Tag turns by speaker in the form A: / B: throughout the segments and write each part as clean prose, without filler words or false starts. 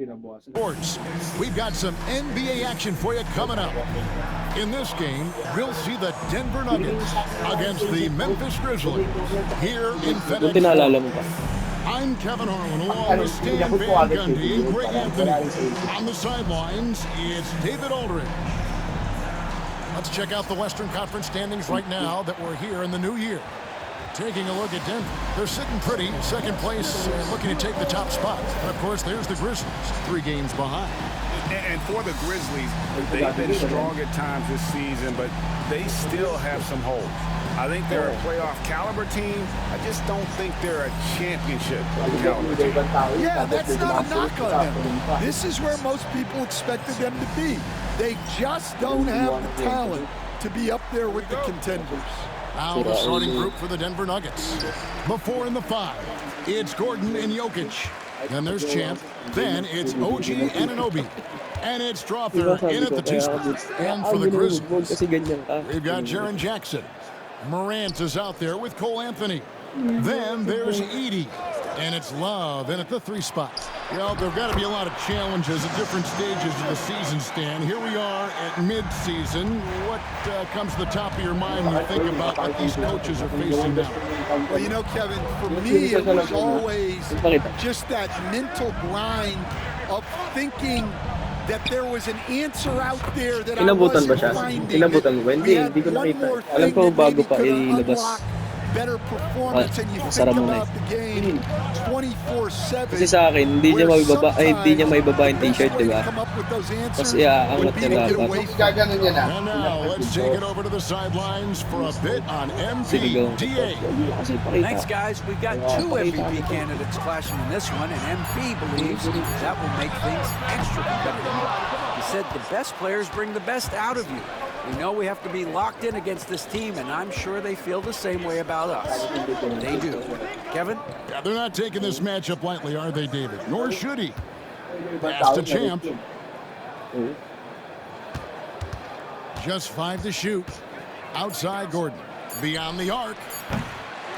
A: Sports. We've got some NBA action for you coming up. In this game, we'll see the Denver Nuggets against the Memphis Grizzlies here in FedEx Forum. I'm Kevin Harlan along with Stan Van Gundy and Greg Anthony. On the sidelines, it's David Aldridge. Let's check out the Western Conference standings right now that we're here in the new year. Taking a look at Denver. They're sitting pretty. Second place, looking to take the top spot. And, of course, there's the Grizzlies, 3 games behind.
B: And for the Grizzlies, they've been strong at times this season, but they still have some holes. I think they're a playoff caliber team. I just don't think they're a championship caliber team.
C: Yeah, that's not a knock on them. This is where most people expected them to be. They just don't have the talent to be up there with the contenders.
A: Now the starting group for the Denver Nuggets. The 4 and the 5. It's Gordon and Jokic. Then there's Champ. Then it's OG Anunoby. And it's Strawther in at the 2 spot. And for the Grizzlies, we've got Jaren Jackson. Morant is out there with Cole Anthony. Then there's Edey. And it's Love in at the 3 spot. Well, there have got to be a lot of challenges at different stages of the season, Stan. Here we are at mid-season. What comes to the top of your mind when you think about what these coaches are facing now?
C: Well, you know, Kevin, for me, it was always just that mental grind of thinking that there was an answer out there that I wasn't finding. We had one more thing that maybe could unlock better performance, and you think about the game 24/7.
D: Kasi sa akin, hindi niya maibaba yung t-shirt, di ba? Kasi aangat niya dapat.
A: And now, let's take it over to the sidelines for a bit on MVP-DA.
E: Thanks, guys. We've got 2 MVP candidates clashing in this one, and MP believes that will make things extra competitive. He said the best players bring the best out of you. We know we have to be locked in against this team, and I'm sure they feel the same way about us. They do. Kevin?
A: Yeah, they're not taking this matchup lightly, are they, David? Nor should he. Pass to Champ. Just 5 to shoot. Outside Gordon. Beyond the arc.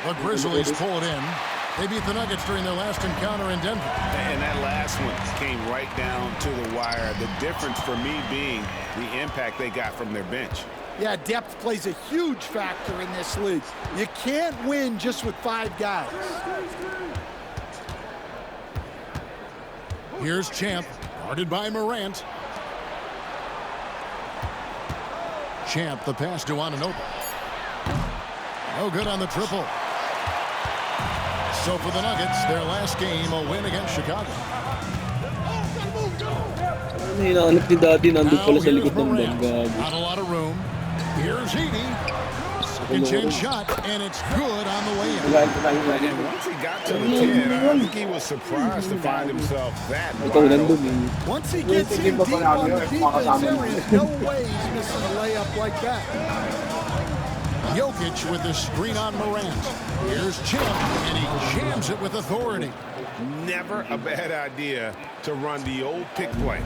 A: The Grizzlies pull it in. They beat the Nuggets during their last encounter in Denver.
B: And that last one came right down to the wire. The difference for me being the impact they got from their bench.
C: Yeah, depth plays a huge factor in this league. You can't win just with 5 guys.
A: Here's Champ, guarded by Morant. Champ, the pass to Anunoby. No good on the triple. So for the Nuggets, their last game, a win against Chicago.
D: Hinahanap ni Daddy, nandun pala sa likod ng bag.
A: Not a lot of room. Here's Edey. Second chance shot, and it's good on the way in.
B: And once he got to the 10, I think he was surprised to find himself that wide.
C: Once he gets in deep on the defense, there is no way he's missing a layup like that.
A: Jokic with the screen on Morant. Here's Champ, and he jams it with authority.
B: Never a bad idea to run the old pick play.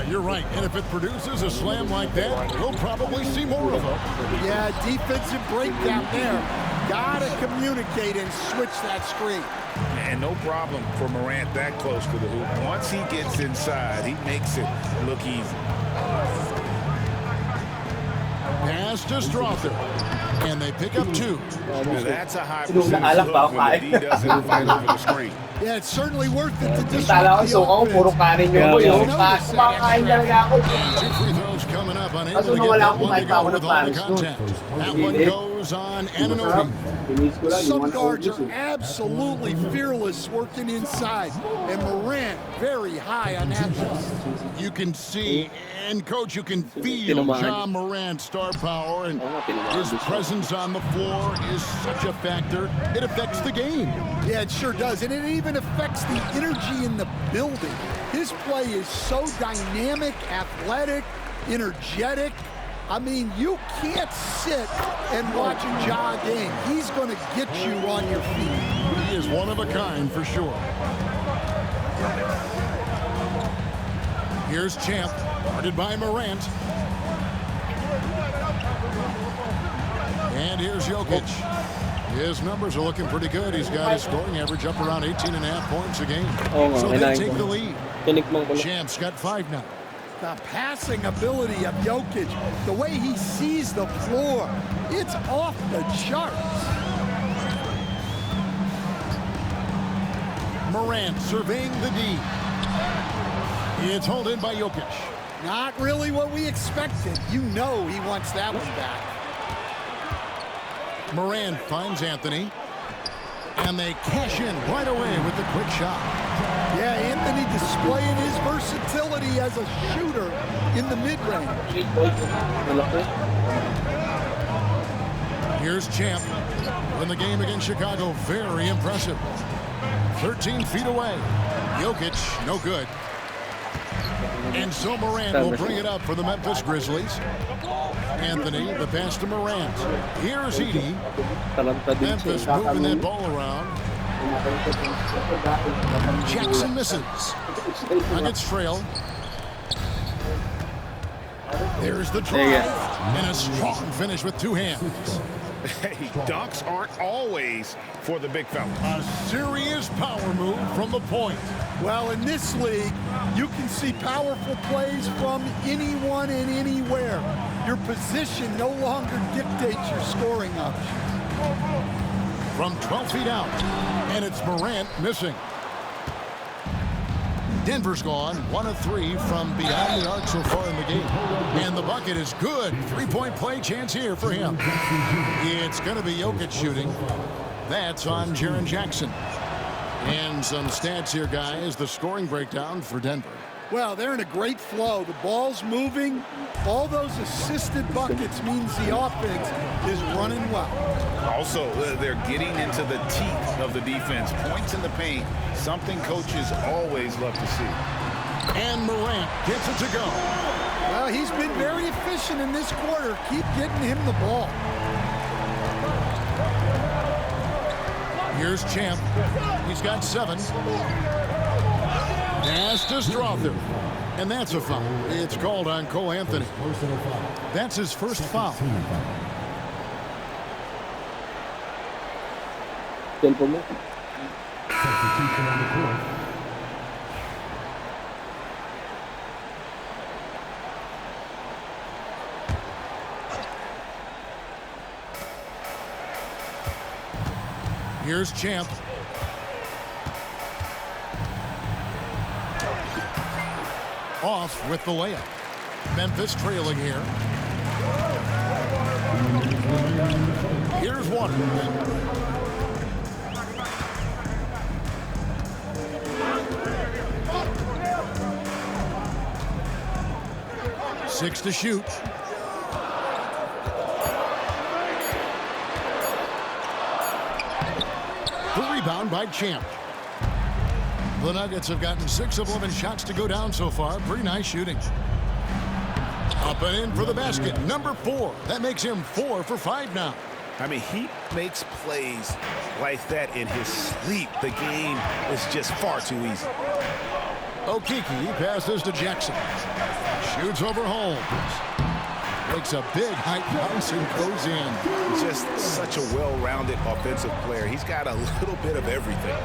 A: You're right. And if it produces a slam like that, we'll probably see more of them.
C: Yeah, defensive breakdown there. Gotta communicate and switch that screen.
B: And no problem for Morant that close to the hoop. Once he gets inside, he makes it look easy.
A: Pass to Strawther. And they pick up 2.
B: Now that's a high percentage look when the D doesn't fight over the screen.
C: Yeah, it's certainly worth it to disrupt the offense.
A: 2 free throws coming up, unable to get that one to go with all the contact. That one goes on Anunoby.
C: Some guards are absolutely fearless working inside, and Morant very high on that list.
A: You can see, and Coach, you can feel John Morant's star power, and his presence on the floor is such a factor. It affects the game.
C: Yeah, it sure does, and it even affects the energy in the building. His play is so dynamic, athletic, energetic. I mean, you can't sit and watch a Ja game. He's going to get you on your feet.
A: He is one of a kind for sure. Here's Champ, guarded by Morant. And here's Jokic. His numbers are looking pretty good. He's got his scoring average up around 18.5 points a game. So they take the lead.
D: Tinikman ko lang.
A: Champ's got 5 now.
C: The passing ability of Jokic, the way he sees the floor, it's off the charts.
A: Morant surveying the D. It's hauled in by Jokic.
C: Not really what we expected. You know he wants that one back.
A: Morant finds Anthony. And they cash in right away with the quick shot.
C: Yeah, Anthony displaying his versatility as a shooter in the mid-range.
A: Here's Champ. In the game against Chicago, very impressive. 13 feet away. Jokic, no good. And so Morant will bring it up for the Memphis Grizzlies. Anthony, the pass to Morant. Here's Edie. Memphis moving that ball around. Jackson misses. Nuggets trail. There's the drive. And a strong finish with 2 hands.
B: Hey, dunks aren't always for the big fella.
A: A serious power move from the point.
C: Well, in this league, you can see powerful plays from anyone and anywhere. Your position no longer dictates your scoring option.
A: From 12 feet out, and it's Morant missing. Denver's gone 1 of 3 from beyond the arc so far in the game. And the bucket is good. 3-point play chance here for him. It's going to be Jokic shooting. That's on Jaren Jackson. And some stats here, guys. The scoring breakdown for Denver.
C: Well, they're in a great flow. The ball's moving. All those assisted buckets means the offense is running well.
B: Also, they're getting into the teeth of the defense. Points in the paint, something coaches always love to see.
A: And Morant gets it to go.
C: Well, he's been very efficient in this quarter. Keep getting him the ball.
A: Here's Champ. He's got 7. Pass to Strother. And that's a foul. It's called on Cole Anthony. That's his first foul. Here's Champ. Off with the layup. Memphis trailing here. Here's Waters. Six to shoot. The rebound by Champ. The Nuggets have gotten 6 of 11 shots to go down so far. Pretty nice shooting. Up and in for the basket. Number 4. That makes him 4 for 5 now.
B: I mean, he makes plays like that in his sleep. The game is just far too easy.
A: Okeke passes to Jackson. Shoots over Holmes. Makes a big height bounce and goes in.
B: Just such a well-rounded offensive player. He's got a little bit of everything.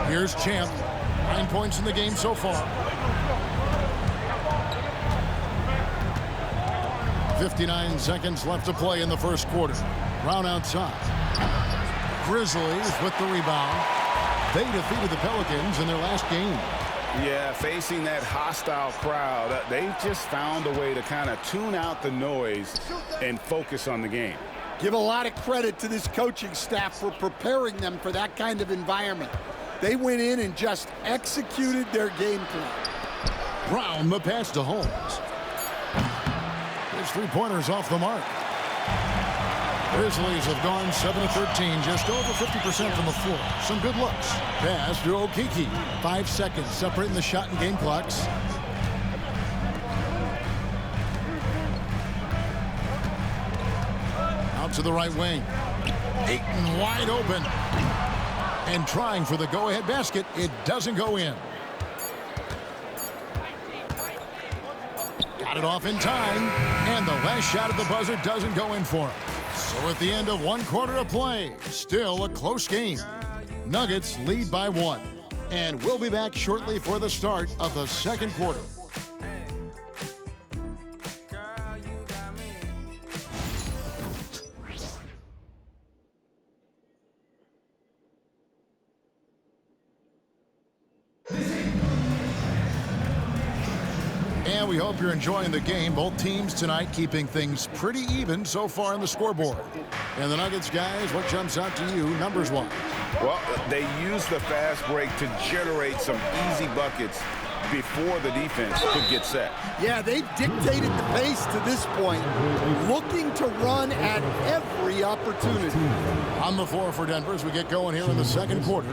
A: Here's Champ. 9 points in the game so far. 59 seconds left to play in the first quarter. Brown outside. Grizzlies with the rebound. They defeated the Pelicans in their last game.
B: Yeah, facing that hostile crowd, they've just found a way to kind of tune out the noise and focus on the game.
C: Give a lot of credit to this coaching staff for preparing them for that kind of environment. They went in and just executed their game plan.
A: Brown, the pass to Holmes. His 3-pointers off the mark. Grizzlies have gone 7 of 13, just over 50% from the floor. Some good looks. Pass to Okeke. 5 seconds separating the shot and game clocks. Out to the right wing. Ayton wide open. And trying for the go-ahead basket. It doesn't go in. Got it off in time. And the last shot at the buzzer doesn't go in for him. So at the end of 1 quarter of play, still a close game. Nuggets lead by 1. And we'll be back shortly for the start of the second quarter. And we hope you're enjoying the game. Both teams tonight keeping things pretty even so far on the scoreboard. And the Nuggets, guys, what jumps out to you numbers-wise?
B: Well, they use the fast break to generate some easy buckets before the defense could get set.
C: Yeah, they've dictated the pace to this point, looking to run at every opportunity.
A: On the floor for Denver as we get going here in the second quarter.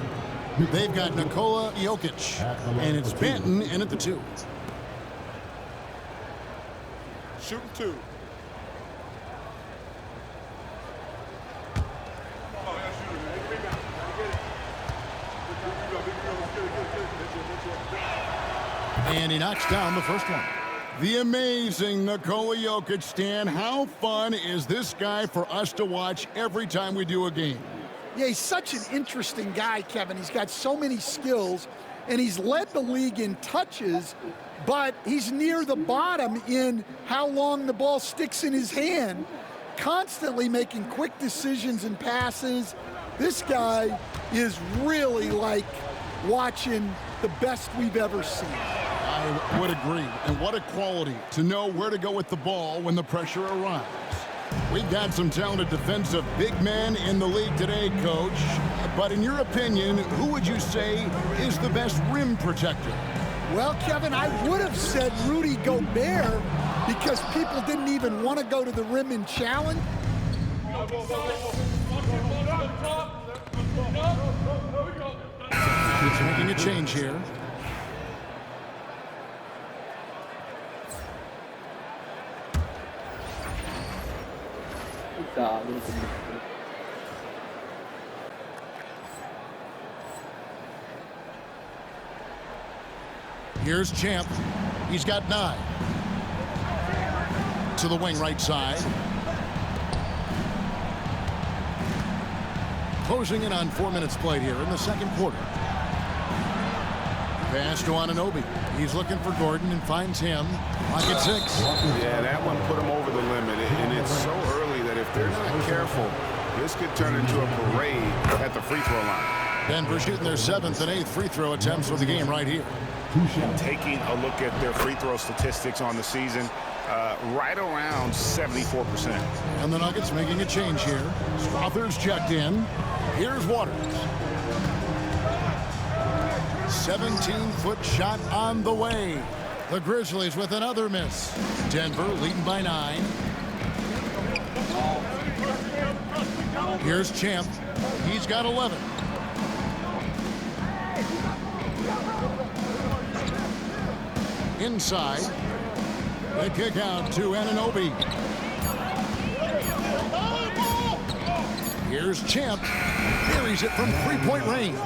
A: They've got Nikola Jokic, and it's Benton in at the 2.
C: Shooting 2.
A: And he knocks down the first one. The amazing Nikola Jokic, Stan. How fun is this guy for us to watch every time we do a game?
C: Yeah, he's such an interesting guy, Kevin. He's got so many skills, and he's led the league in touches, but he's near the bottom in how long the ball sticks in his hand, constantly making quick decisions and passes. This guy is really like watching the best we've ever seen.
A: I would agree. And what a quality to know where to go with the ball when the pressure arrives. We've got some talented defensive big men in the league today, Coach. But in your opinion, who would you say is the best rim protector?
C: Well, Kevin, I would have said Rudy Gobert because people didn't even want to go to the rim and challenge.
A: He's making a change here. Here's Champ. He's got 9. To the wing right side. Closing in on 4 minutes played here in the second quarter. Pass to Anunoby. He's looking for Gordon and finds him. Pocket 6.
B: Yeah, that one put him over the limit, and it's so early that if they're not careful, this could turn into a parade at the free throw line.
A: Denver shooting their 7th and 8th free throw attempts for the game right here.
B: Taking a look at their free throw statistics on the season, right around 74%.
A: And the Nuggets making a change here. Struthers checked in. Here's Waters. 17-foot shot on the way. The Grizzlies with another miss. Denver leading by 9. Here's Champ. He's got 11. Inside. The kick out to Anunoby. Here's Champ. Carries it from three-point range.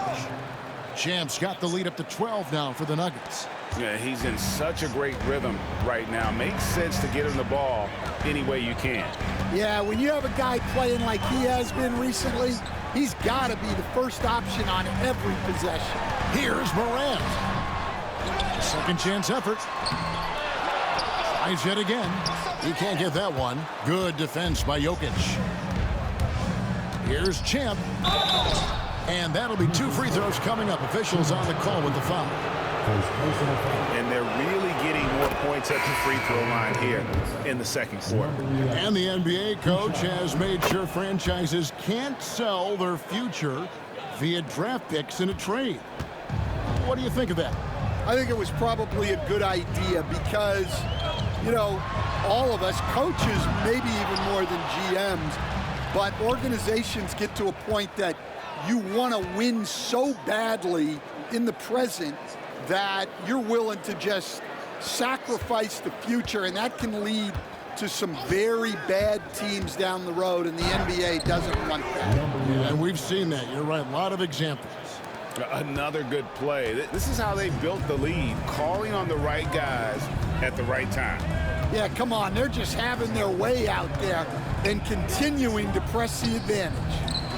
A: Champ's got the lead up to 12 now for the Nuggets.
B: Yeah, he's in such a great rhythm right now. Makes sense to get him the ball any way you can.
C: Yeah, when you have a guy playing like he has been recently, he's got to be the first option on every possession.
A: Here's Morant. Second chance effort. Tries yet again. He can't get that one. Good defense by Jokic. Here's Champ. And that'll be 2 free throws coming up. Officials on the call with the foul.
B: And they're really getting more points at the free throw line here in the second quarter.
A: And the NBA coach has made sure franchises can't sell their future via draft picks in a trade. What do you think of that?
C: I think it was probably a good idea because, you know, all of us, coaches maybe even more than GMs, but organizations get to a point that you want to win so badly in the present that you're willing to just sacrifice the future, and that can lead to some very bad teams down the road, and the NBA doesn't want that.
A: And we've seen that. You're right. A lot of examples.
B: Another good play. This is how they built the lead, calling on the right guys at the right time.
C: Yeah, come on. They're just having their way out there and continuing to press the advantage.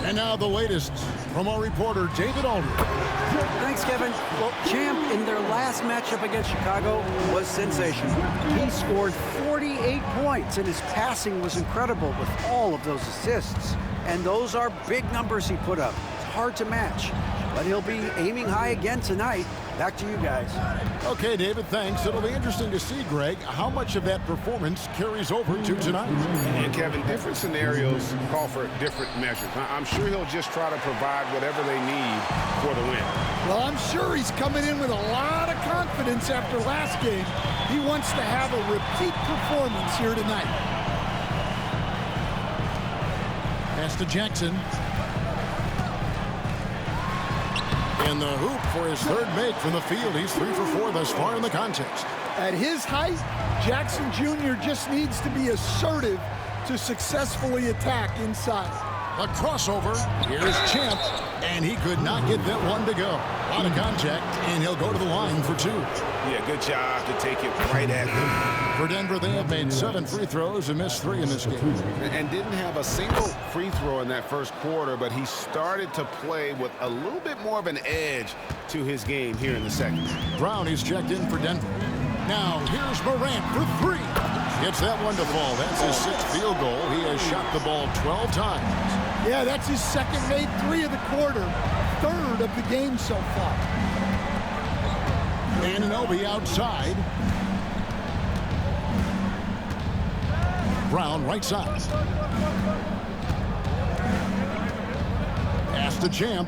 A: And now the latest from our reporter, David Aldridge.
E: Thanks, Kevin. Well, Champ, in their last matchup against Chicago, was sensational. He scored 48 points, and his passing was incredible with all of those assists. And those are big numbers he put up. It's hard to match, but he'll be aiming high again tonight. Back to you guys.
A: Okay, David, thanks. It'll be interesting to see, Greg, how much of that performance carries over to tonight.
B: And Kevin, different scenarios call for different measures. I'm sure he'll just try to provide whatever they need for the win.
C: Well, I'm sure he's coming in with a lot of confidence after last game. He wants to have a repeat performance here tonight.
A: Pass to Jackson. In the hoop for his third make from the field. He's 3 for 4 thus far in the contest.
C: At his height, Jackson Jr. just needs to be assertive to successfully attack inside.
A: A crossover. Here's Champ, and he could not get that one to go. A lot of contact, and he'll go to the line for 2.
B: Yeah, good job to take it right at him.
A: For Denver, they have made 7 free throws and missed 3 in this game.
B: And didn't have a single free throw in that first quarter, but he started to play with a little bit more of an edge to his game here in the second.
A: Brown is checked in for Denver. Now, here's Morant for 3. Gets that one to fall. That's his 6th field goal. He has shot the ball 12 times.
C: Yeah, that's his second made 3 of the quarter, 3rd of the game so far.
A: Anunoby outside. Brown right side. Pass to Champ.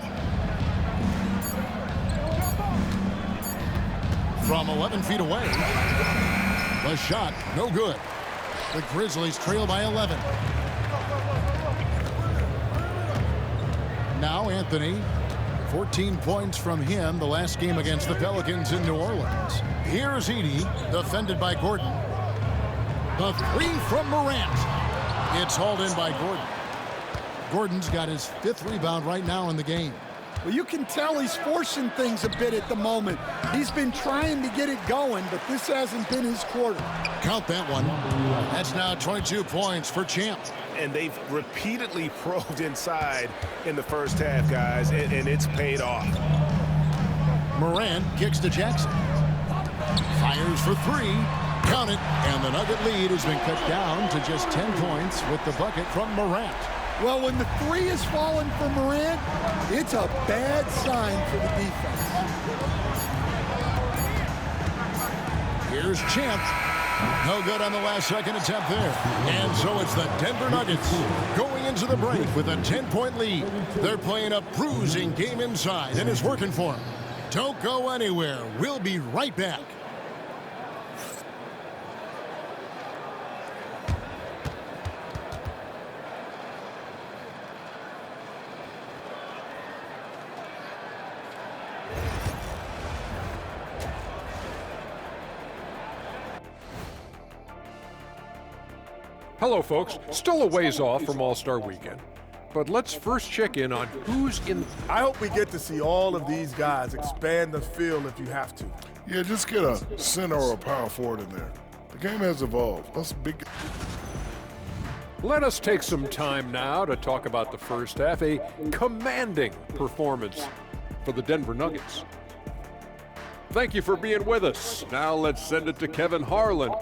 A: From 11 feet away. The shot, no good. The Grizzlies trail by 11. Now Anthony. 14 points from him the last game against the Pelicans in New Orleans. Here's Edey, defended by Gordon. The 3 from Morant. It's hauled in by Gordon. Gordon's got his 5th rebound right now in the game.
C: Well, you can tell he's forcing things a bit at the moment. He's been trying to get it going, but this hasn't been his quarter.
A: Count that one. That's now 22 points for Champ.
B: And they've repeatedly probed inside in the first half, guys, and it's paid off.
A: Morant kicks to Jackson. Fires for 3. Count it, and the Nugget lead has been cut down to just 10 points with the bucket from Morant.
C: Well, when the 3 is falling for Morant, it's a bad sign for the defense.
A: Here's Champ. No good on the last second attempt there. And so it's the Denver Nuggets going into the break with a 10-point lead. They're playing a bruising game inside, and it's working for them. Don't go anywhere. We'll be right back.
F: Hello, folks. Still a ways off from All-Star Weekend, but let's first check in on who's in.
G: I hope we get to see all of these guys expand the field if you have to.
H: Yeah, just get a center or a power forward in there. The game has evolved. That's big.
F: Let us take some time now to talk about the first half, a commanding performance for the Denver Nuggets. Thank you for being with us. Now let's send it to Kevin Harlan.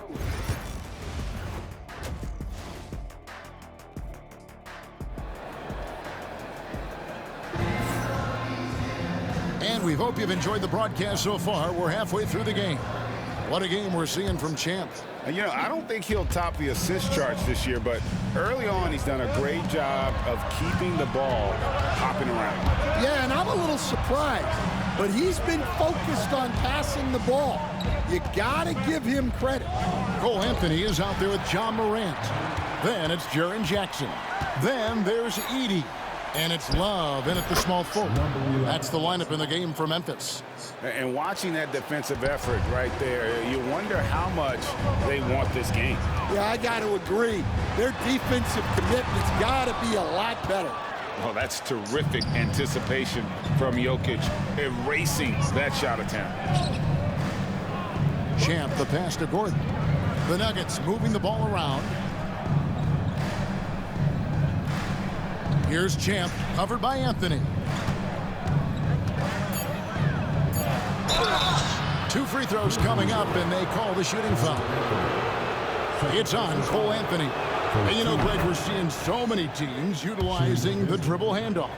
A: And we hope you've enjoyed the broadcast so far. We're halfway through the game. What a game we're seeing from Champ.
B: And, you know, I don't think he'll top the assist charts this year, but early on he's done a great job of keeping the ball hopping around.
C: Yeah, and I'm a little surprised, but he's been focused on passing the ball. You got to give him credit.
A: Cole Anthony is out there with John Morant. Then it's Jaren Jackson. Then there's Edey. And it's Love in at the small forward. That's the lineup in the game for Memphis.
B: And watching that defensive effort right there, you wonder how much they want this game.
C: Yeah, I got to agree. Their defensive commitment's got to be a lot better.
B: Well, that's terrific anticipation from Jokic, erasing that shot attempt.
A: Champ, the pass to Gordon. The Nuggets moving the ball around. Here's Champ, covered by Anthony. 2 free throws coming up, and they call the shooting foul. It's on Cole Anthony. And you know, Greg, we're seeing so many teams utilizing the dribble handoff.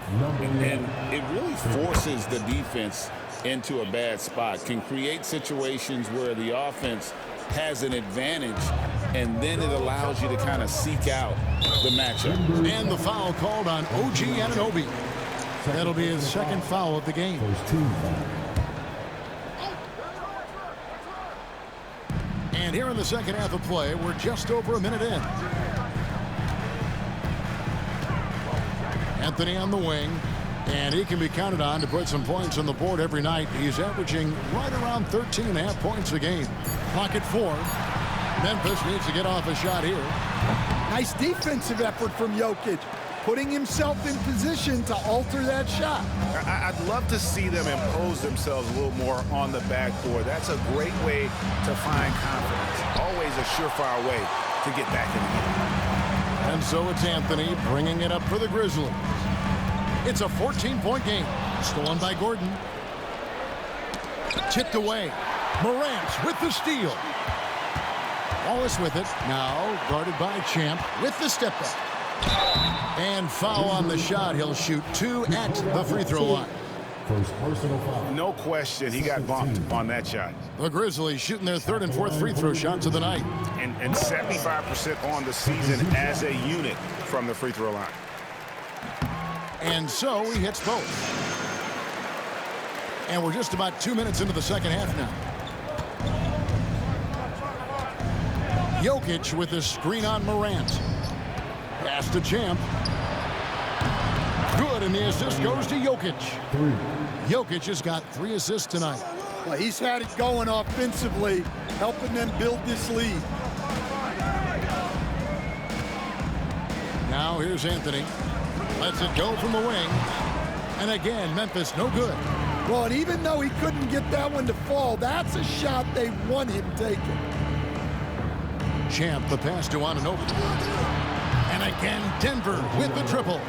B: And it really forces the defense into a bad spot, can create situations where the offense has an advantage, and then it allows you to kind of seek out the matchup.
A: And the foul called on OG Anunoby. That'll be his second foul of the game. And here in the second half of play, we're just over a minute in. Anthony on the wing, and he can be counted on to put some points on the board every night. He's averaging right around 13.5 points a game. Clock at 4. Memphis needs to get off a shot here.
C: Nice defensive effort from Jokic, putting himself in position to alter that shot.
B: I'd love to see them impose themselves a little more on the backboard. That's a great way to find confidence. Always a surefire way to get back in the game.
A: And so it's Anthony bringing it up for the Grizzlies. It's a 14-point game. Stolen by Gordon. Tipped away. Morant with the steal. Wallace with it. Now guarded by Champ with the step back. And foul on the shot. He'll shoot 2 at the free throw line.
B: No question, he got bumped on that shot.
A: The Grizzlies shooting their 3rd and 4th free throw shots of the night.
B: And 75% on the season as a unit from the free throw line.
A: And so he hits both. And we're just about 2 minutes into the second half now. Jokic with a screen on Morant. Pass to Champ. Good, and the assist goes to Jokic. Jokic has got 3 assists tonight.
C: Well, he's had it going offensively, helping them build this lead.
A: Now here's Anthony. Lets it go from the wing. And again, Memphis no good.
C: Well, and even though he couldn't get that one to fall, that's a shot they want him taking.
A: Champ, the pass to Anunoby. And again, Denver with the triple.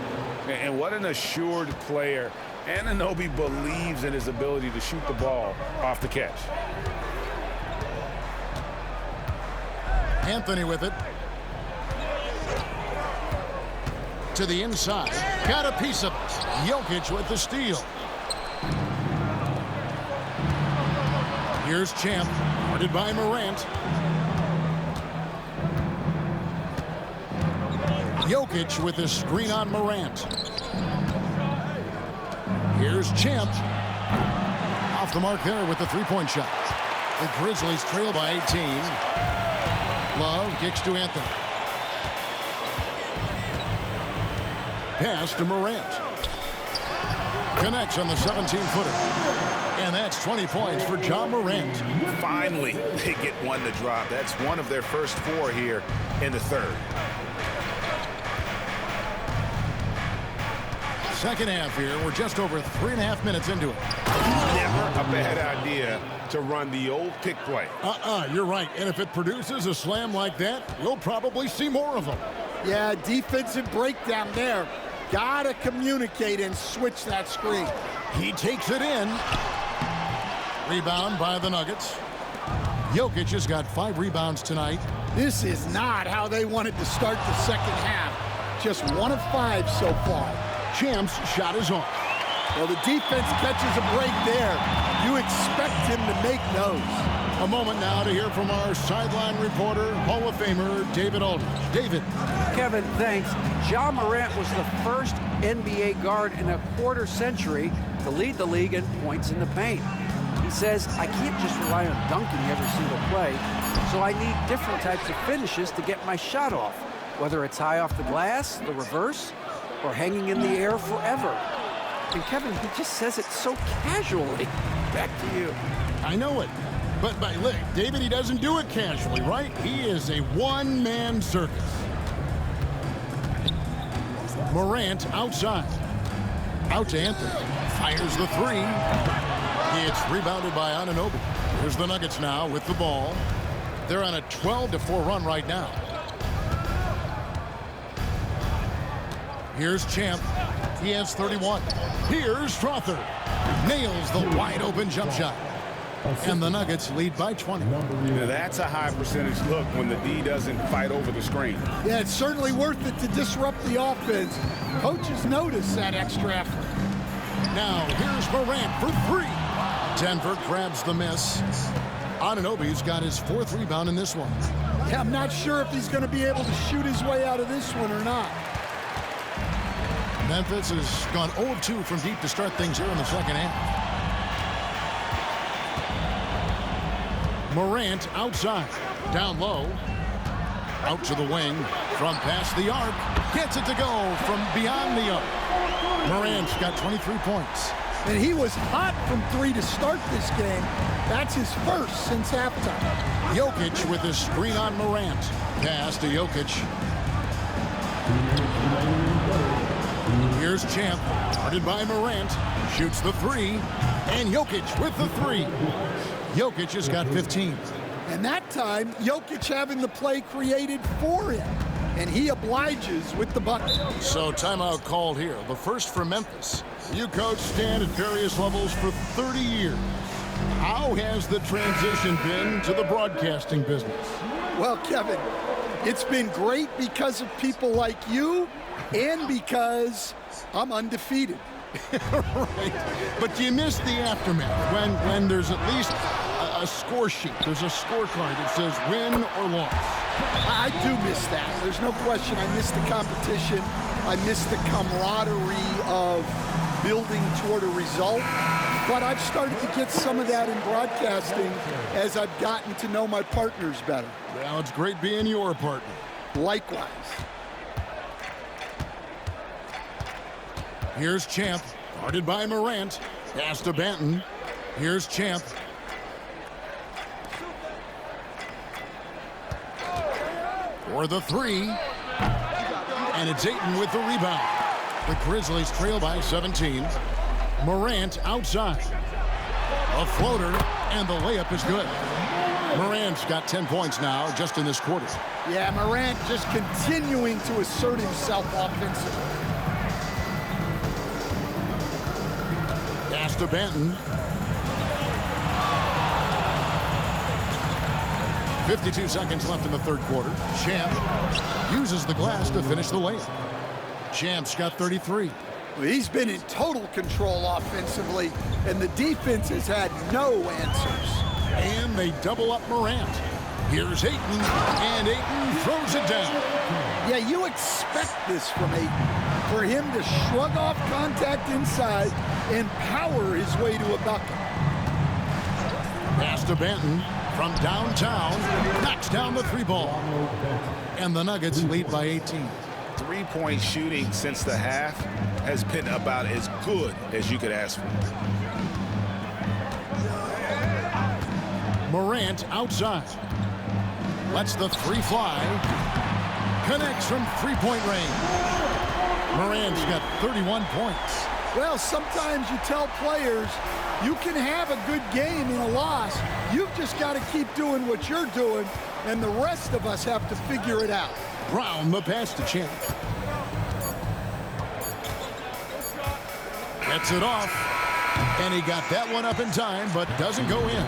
B: And what an assured player. Anunoby believes in his ability to shoot the ball off the catch.
A: Anthony with it. To the inside. Got a piece of it. Jokic with the steal. Here's Champ. Guarded by Morant. Jokic with a screen on Morant. Here's Champ. Off the mark there with the three-point shot. The Grizzlies trail by 18. Love kicks to Anthony. Pass to Morant. Connects on the 17-footer. And that's 20 points for John Morant.
B: Finally, they get one to drop. That's one of their first 4 here in the third.
A: Second half here. We're just over 3.5 minutes into it.
B: Never a bad idea to run the old pick play.
A: You're right. And if it produces a slam like that, you'll probably see more of them.
C: Yeah, defensive breakdown there. Gotta communicate and switch that screen.
A: He takes it in. Rebound by the Nuggets. Jokic has got 5 rebounds tonight.
C: This is not how they wanted to start the second half. Just 1 of 5 so far.
A: Champ's shot is off.
C: Well, the defense catches a break there. You expect him to make those.
A: A moment now to hear from our sideline reporter, Hall of Famer David Aldridge. David.
E: Kevin, thanks. Ja Morant was the first NBA guard in a quarter century to lead the league in points in the paint. He says, I can't just rely on dunking every single play, so I need different types of finishes to get my shot off, whether it's high off the glass, the reverse, or hanging in the air forever. And Kevin, he just says it so casually. Back to you.
A: I know it. But look, David, he doesn't do it casually, right? He is a one-man circus. Morant outside. Out to Anthony. Fires the 3. It's rebounded by Anunoby. Here's the Nuggets now with the ball. They're on a 12-4 run right now. Here's Champ. He has 31. Here's Strother. Nails the wide-open jump shot. And the Nuggets lead by 20.
B: Now that's a high percentage look when the D doesn't fight over the screen.
C: Yeah, it's certainly worth it to disrupt the offense. Coaches notice that extra effort.
A: Now, here's Morant for three. Denver grabs the miss. Anunoby's got his fourth rebound in this one.
C: Yeah, I'm not sure if he's going to be able to shoot his way out of this one or not.
A: Memphis has gone 0-2 from deep to start things here in the second half. Morant outside, down low, out to the wing, from past the arc, gets it to go from beyond the arc. Morant's got 23 points.
C: And he was hot from three to start this game. That's his first since halftime.
A: Jokic with his screen on Morant. Pass to Jokic. Here's Champ, guarded by Morant, shoots the three, and Jokic with the three. Jokic has got 15.
C: And that time, Jokic having the play created for him. And he obliges with the bucket.
A: So timeout called here. The first for Memphis. You coach Stan at various levels for 30 years. How has the transition been to the broadcasting business?
C: Well, Kevin, it's been great because of people like you and because I'm undefeated.
A: Right. But you miss the aftermath when there's at least a score sheet. There's a scorecard that says win or loss.
C: I do miss that. There's no question. I miss the competition. I miss the camaraderie of building toward a result. But I've started to get some of that in broadcasting as I've gotten to know my partners better.
A: Well, it's great being your partner.
C: Likewise.
A: Here's Champ, guarded by Morant. Pass to Banton. Here's Champ. For the three. And it's Ayton with the rebound. The Grizzlies trail by 17. Morant outside. A floater, and the layup is good. Morant's got 10 points now just in this quarter.
C: Yeah, Morant just continuing to assert himself offensively.
A: Pass to Banton. 52 seconds left in the third quarter. Champ uses the glass to finish the layup. Champ's got 33.
C: Well, he's been in total control offensively, and the defense has had no answers.
A: And they double up Morant. Here's Ayton, and Ayton throws it down.
C: Yeah, you expect this from Ayton. For him to shrug off contact inside and power his way to a bucket.
A: Pass to Banton from downtown, knocks down the three ball. And the Nuggets lead by 18.
B: Three-point shooting since the half has been about as good as you could ask for.
A: Morant outside. Lets the three fly. Connects from three-point range. Morant's got 31 points.
C: Well, sometimes you tell players you can have a good game in a loss. You've just got to keep doing what you're doing, and the rest of us have to figure it out.
A: Brown the pass to Champ. Gets it off. And he got that one up in time, but doesn't go in.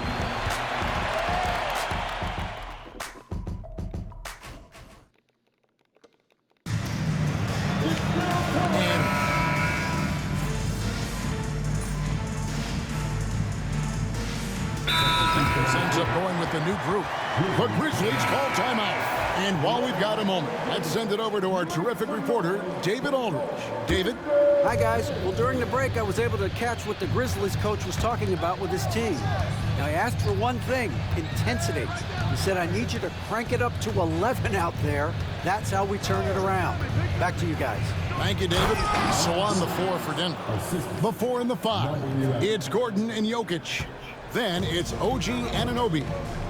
A: Ends up going with the new group. The Grizzlies call timeout. And while we've got a moment, let's send it over to our terrific reporter, David Aldridge. David?
E: Hi, guys. Well, during the break, I was able to catch what the Grizzlies coach was talking about with his team. Now, he asked for one thing, intensity. He said, I need you to crank it up to 11 out there. That's how we turn it around. Back to you guys.
A: Thank you, David. So on the floor for Denver. The 4 and the 5. It's Gordon and Jokic. Then it's OG Anunoby.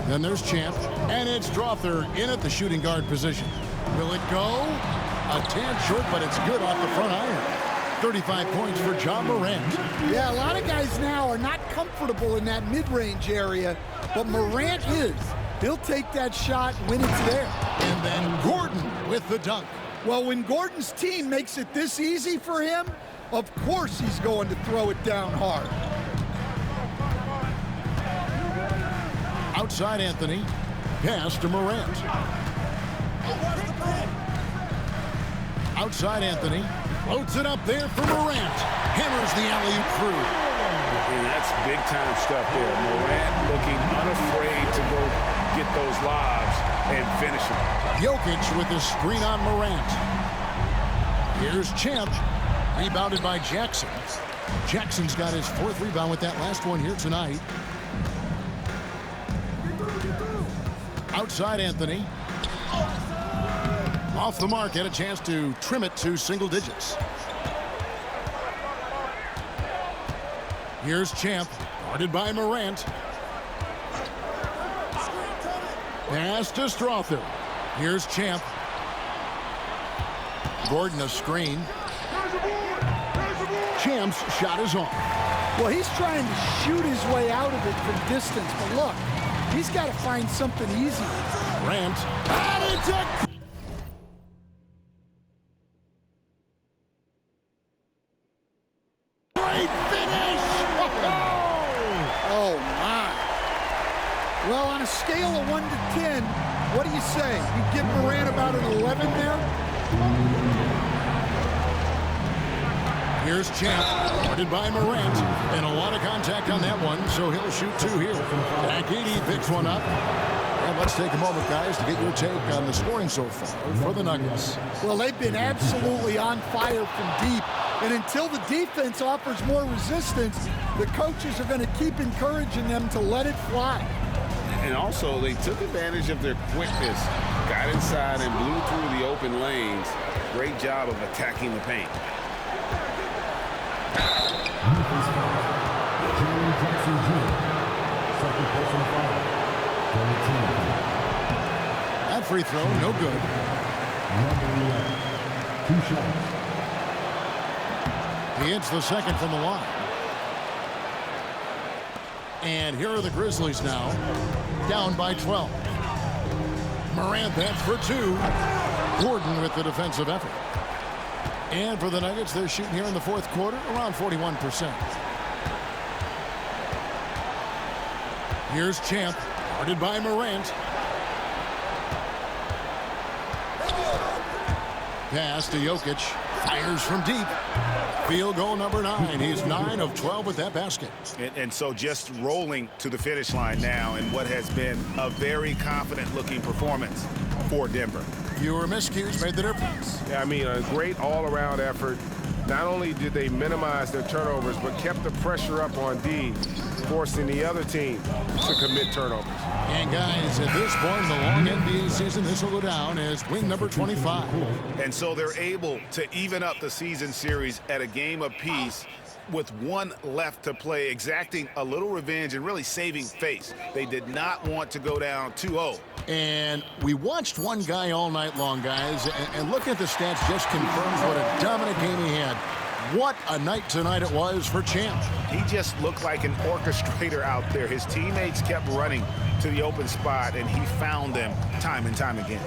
A: Then there's Champ. And it's Strother in at the shooting guard position. Will it go? A tad short, but it's good off the front iron. 35 points for John Morant.
C: Yeah, a lot of guys now are not comfortable in that mid-range area, but Morant is. He'll take that shot when it's there.
A: And then Gordon with the dunk.
C: Well, when Gordon's team makes it this easy for him, of course he's going to throw it down hard.
A: Outside Anthony. Pass to Morant. Outside Anthony. Floats it up there for Morant. Hammers the alley-oop through.
B: And that's big-time stuff there. Morant looking unafraid to go get those lobs and finish them.
A: Jokic with the screen on Morant. Here's Champ. Rebounded by Jackson. Jackson's got his 4th rebound with that last one here tonight. Outside Anthony. Off the mark, had a chance to trim it to single digits. Here's Champ, guarded by Morant. Pass to Strother. Here's Champ. Gordon a screen. Champ's shot is off.
C: Well, he's trying to shoot his way out of it from distance, but look, he's got to find something easy.
A: Morant. And it's a great finish!
C: Oh, my. Well, on a scale of 1 to 10, what do you say? You give Morant about an 11 there?
A: Here's Champ, guarded by Morant, and a lot of contact on that one, so he'll shoot 2 here. Akidi picks one up. And let's take a moment, guys, to get your take on the scoring so far for the Nuggets.
C: Well, they've been absolutely on fire from deep, and until the defense offers more resistance, the coaches are going to keep encouraging them to let it fly.
B: And also, they took advantage of their quickness, got inside and blew through the open lanes. Great job of attacking the paint.
A: That free throw, no good. 2 shots. He hits the second from the line. And here are the Grizzlies now, down by 12. Morant, that's for 2. Gordon with the defensive effort. And for the Nuggets, they're shooting here in the 4th quarter around 41%. Here's Champ, guarded by Morant. Pass to Jokic. Fires from deep. Field goal number 9. He's 9 of 12 with that basket.
B: And so just rolling to the finish line now in what has been a very confident-looking performance for Denver.
A: Fewer miscues made the difference.
G: Yeah, I mean, a great all-around effort. Not only did they minimize their turnovers, but kept the pressure up on D, forcing the other team to commit turnovers.
A: And guys, at this point in the long NBA season, this will go down as win number 25.
B: And so they're able to even up the season series at a game apiece with 1 left to play, exacting a little revenge and really saving face. They did not want to go down 2-0.
A: And we watched one guy all night long, guys, and looking at the stats just confirms what a dominant game he had. What a night tonight it was for Champ.
B: He just looked like an orchestrator out there. His teammates kept running to the open spot, and he found them time and time again.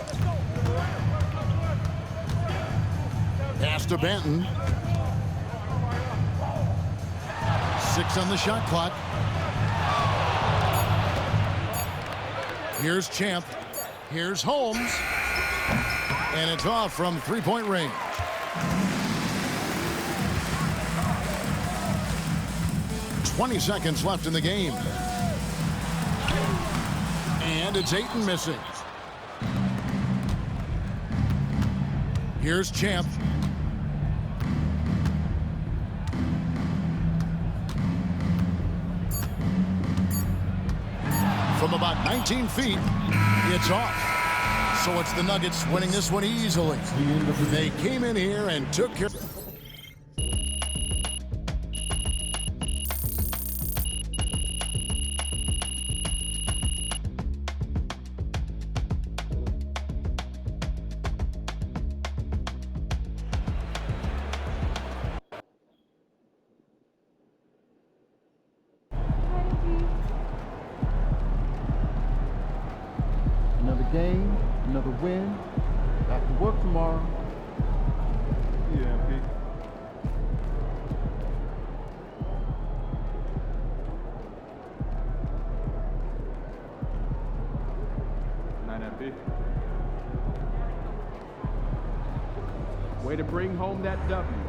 A: Pass to Benton. 6 on the shot clock. Here's Champ. Here's Holmes. And it's off from 3-point range. "20 seconds left in the game. And it's Ayton missing. Here's Champ. From about 19 feet, it's off. So it's the Nuggets winning this one easily. They came in here and took care.
I: Another game, another win. Back to work tomorrow. Way to bring home that W.